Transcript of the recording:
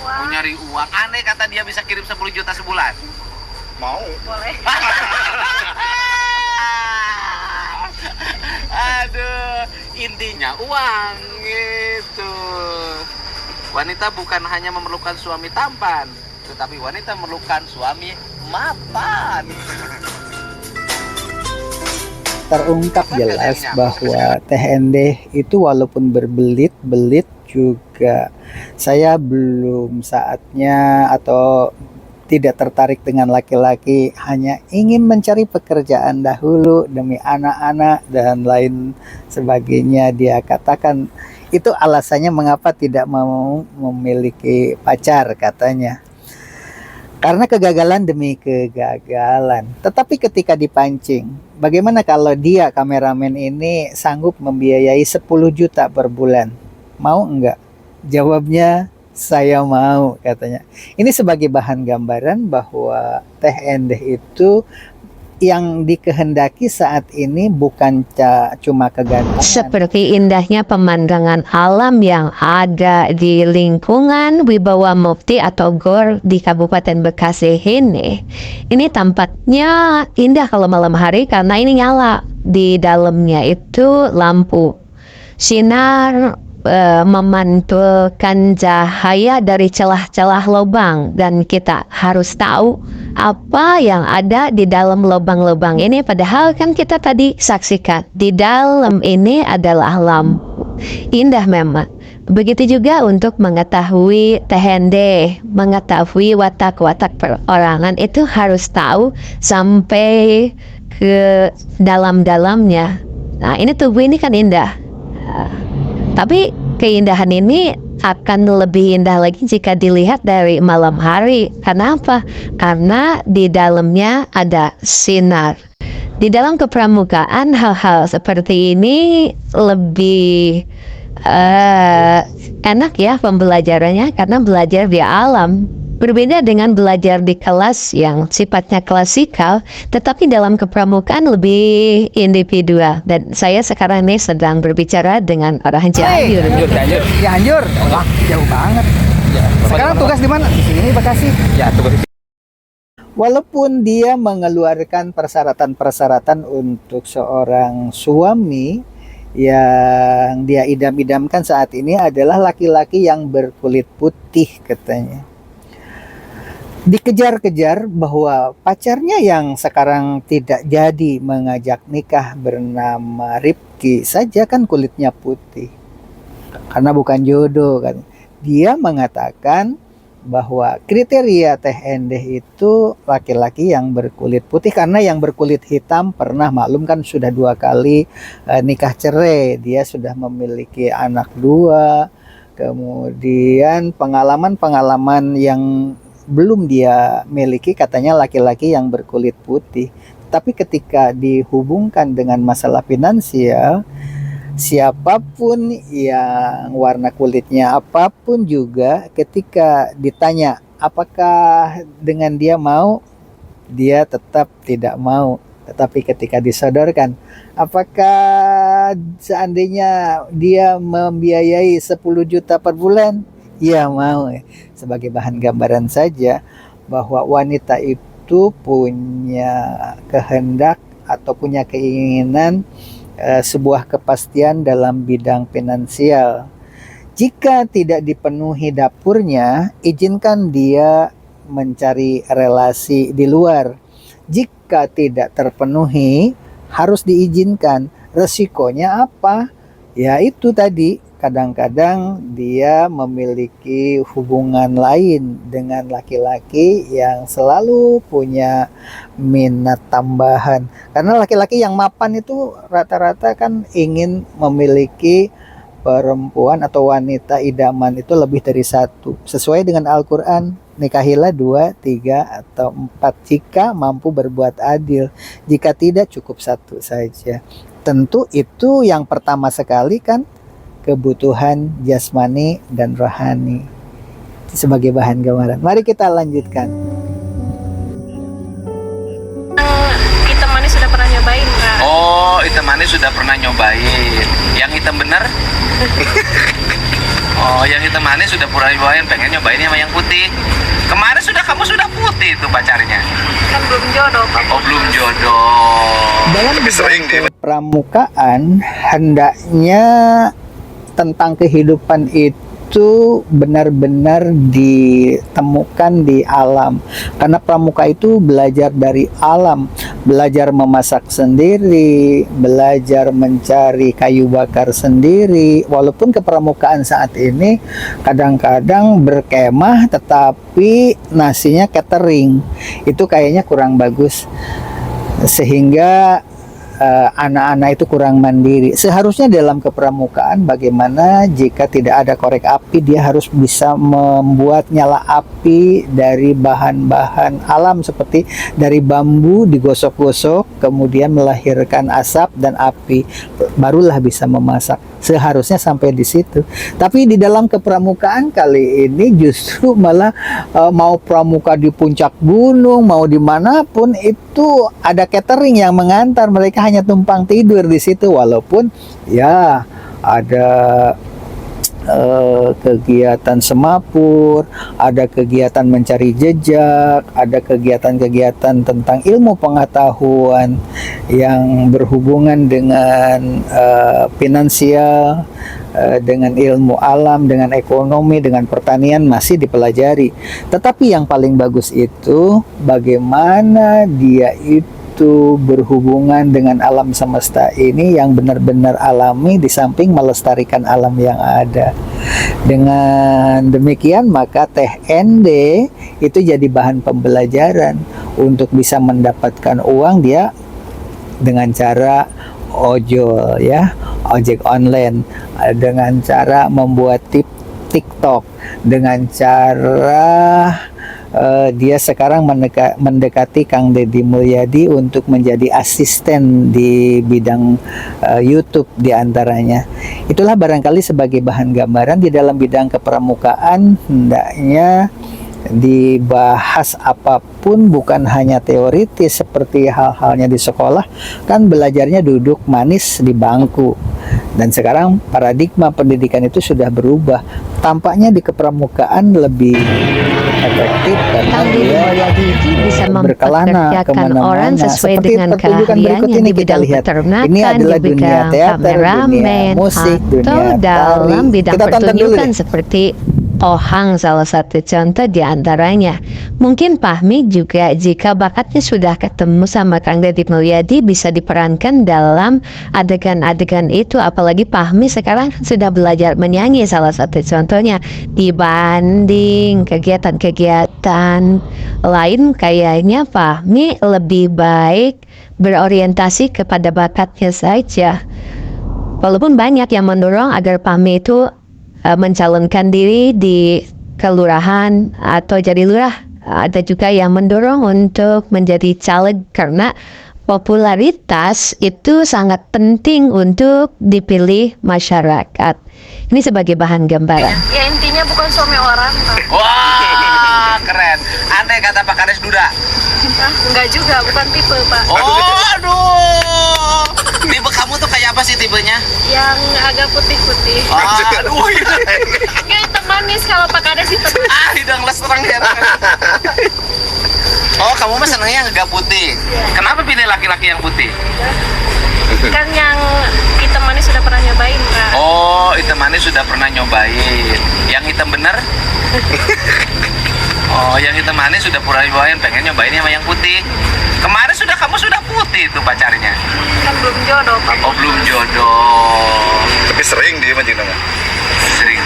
Mau nyari uang. Aneh kata dia bisa kirim 10 juta sebulan. Mau. Boleh. Aduh, intinya uang gitu. Wanita bukan hanya memerlukan suami tampan, tetapi wanita memerlukan suami mapan. Terungkap jelas bahwa Teh Endeh itu walaupun berbelit-belit juga saya belum saatnya atau tidak tertarik dengan laki-laki, hanya ingin mencari pekerjaan dahulu demi anak-anak dan lain sebagainya. Dia katakan itu alasannya mengapa tidak mau memiliki pacar katanya. Karena kegagalan demi kegagalan. Tetapi ketika dipancing, bagaimana kalau dia kameramen ini sanggup membiayai 10 juta per bulan? Mau enggak? Jawabnya saya mau katanya. Ini sebagai bahan gambaran bahwa Teh Endeh itu yang dikehendaki saat ini bukan cuma kegantengan. Seperti indahnya pemandangan alam yang ada di lingkungan Wibawa Mukti atau GOR di Kabupaten Bekasi ini. Ini tampaknya indah kalau malam hari karena ini nyala. Di dalamnya itu lampu. Sinar memantulkan cahaya dari celah-celah lubang, dan kita harus tahu apa yang ada di dalam lubang-lubang ini, padahal kan kita tadi saksikan di dalam ini adalah lampu. Indah memang. Begitu juga untuk mengetahui Teh Endeh, mengetahui watak-watak perorangan itu harus tahu sampai ke dalam-dalamnya. Nah, ini tubuh ini kan indah. Tapi keindahan ini akan lebih indah lagi jika dilihat dari malam hari. Kenapa? Karena di dalamnya ada sinar. Di dalam kepramukaan hal-hal seperti ini lebih enak ya pembelajarannya, karena belajar di alam. Berbeda dengan belajar di kelas yang sifatnya klasikal, tetapi dalam kepramukaan lebih individual. Dan saya sekarang ini sedang berbicara dengan orang Cianjur. Cianjur, wah jauh banget. Sekarang tugas di mana? Di sini Bekasi. Ya, tugas. Walaupun dia mengeluarkan persyaratan-persyaratan untuk seorang suami, yang dia idam-idamkan saat ini adalah laki-laki yang berkulit putih katanya. Dikejar-kejar bahwa pacarnya yang sekarang tidak jadi mengajak nikah bernama Ripki saja kan kulitnya putih. Karena bukan jodoh kan. Dia mengatakan bahwa kriteria Teh Endeh itu laki-laki yang berkulit putih, karena yang berkulit hitam pernah, maklum kan sudah 2 kali nikah cerai. Dia sudah memiliki anak 2. Kemudian pengalaman-pengalaman yang belum dia miliki katanya laki-laki yang berkulit putih. Tapi ketika dihubungkan dengan masalah finansial, siapapun yang warna kulitnya apapun juga, ketika ditanya apakah dengan dia mau, dia tetap tidak mau. Tetapi ketika disodorkan, apakah seandainya dia membiayai 10 juta per bulan, ya mau. Sebagai bahan gambaran saja bahwa wanita itu punya kehendak atau punya keinginan sebuah kepastian dalam bidang finansial. Jika tidak dipenuhi dapurnya, izinkan dia mencari relasi di luar. Jika tidak terpenuhi, harus diizinkan. Resikonya apa? Ya itu tadi, kadang-kadang dia memiliki hubungan lain dengan laki-laki yang selalu punya minat tambahan. Karena laki-laki yang mapan itu rata-rata kan ingin memiliki perempuan atau wanita idaman itu lebih dari 1. Sesuai dengan Al-Quran, nikahilah 2, 3, atau 4 jika mampu berbuat adil. Jika tidak, cukup 1 saja. Tentu itu yang pertama sekali kan kebutuhan jasmani dan rohani. Sebagai bahan gambaran, mari kita lanjutkan. Hitam manis sudah pernah nyobain nggak? Oh, hitam manis sudah pernah nyobain. Yang hitam bener? Oh, yang hitam manis sudah pernah nyobain, pengen nyobain sama yang putih. jodoh. Dalam sering dia. pramukaan hendaknya tentang kehidupan itu benar-benar ditemukan di alam, karena pramuka itu belajar dari alam, belajar memasak sendiri, belajar mencari kayu bakar sendiri. Walaupun kepramukaan saat ini kadang-kadang berkemah tetapi nasinya catering, itu kayaknya kurang bagus, sehingga anak-anak itu kurang mandiri. Seharusnya dalam kepramukaan bagaimana jika tidak ada korek api, dia harus bisa membuat nyala api dari bahan-bahan alam seperti dari bambu digosok-gosok kemudian melahirkan asap dan api, barulah bisa memasak. Seharusnya sampai di situ. Tapi di dalam kepramukaan kali ini justru malah mau pramuka di puncak gunung, mau dimanapun itu ada catering yang mengantar, mereka hanya tumpang tidur di situ. Walaupun ya ada kegiatan semapur, ada kegiatan mencari jejak, ada kegiatan-kegiatan tentang ilmu pengetahuan yang berhubungan dengan finansial, dengan ilmu alam, dengan ekonomi, dengan pertanian masih dipelajari. Tetapi yang paling bagus itu bagaimana dia itu berhubungan dengan alam semesta ini yang benar-benar alami, di samping melestarikan alam yang ada. Dengan demikian maka TND itu jadi bahan pembelajaran untuk bisa mendapatkan uang dia dengan cara ojol, ya, ojek online, dengan cara membuat TikTok, dengan cara dia sekarang mendekati Kang Deddy Mulyadi untuk menjadi asisten di bidang YouTube diantaranya. Itulah barangkali sebagai bahan gambaran di dalam bidang kepramukaan hendaknya dibahas apapun, bukan hanya teoritis seperti hal-halnya di sekolah, kan belajarnya duduk manis di bangku. Dan sekarang paradigma pendidikan itu sudah berubah. Tampaknya di kepramukaan lebih efektif karena Kang Deddy dia Mulyadi itu bisa berkelana mempekerjakan kemana-mana. orang sesuai Seperti dengan pertunjukan berikut keahliannya ini di kita bidang lihat. peternakan, Ini adalah di dunia bidang teater, dunia kameramen, musik, atau dunia dalam tari. bidang Kita tonton dulu pertunjukan deh. seperti Ohang salah satu contoh di antaranya. Mungkin Fahmi juga jika bakatnya sudah ketemu sama Kang Deddy Mulyadi bisa diperankan dalam adegan-adegan itu. Apalagi Fahmi sekarang sudah belajar menyanyi salah satu contohnya. Dibanding kegiatan-kegiatan lain kayaknya Fahmi lebih baik berorientasi kepada bakatnya saja. Walaupun banyak yang mendorong agar Fahmi itu mencalonkan diri di kelurahan atau jadi lurah. Ada juga yang mendorong untuk menjadi caleg karena popularitas itu sangat penting untuk dipilih masyarakat. Ini sebagai bahan gambaran. Ya intinya bukan suami orang, Pak. Wah, keren. Andai kata Pak Kades duda. Hah? Enggak juga, bukan tipe, Pak. Oh, aduh. Tipe kamu tuh kayak apa sih tipenya? Yang agak putih-putih. Aduh, Enggak hitam manis, kalau Pak Kades hitam manis. hidang les terang ya. Oh, kamu mah senangnya yang agak putih. Kenapa pilih laki-laki yang putih? Kan yang hitam manis sudah pernah nyobain, Pak. Oh, hitam manis sudah pernah nyobain. Yang hitam bener? Oh, yang hitam manis sudah pernah nyobain, pengen nyobain sama yang putih. Kemarin kamu sudah putih tuh pacarnya. Kan belum jodoh, Pak. Oh, belum jodoh. Tapi sering dia mancing dengan. Sering.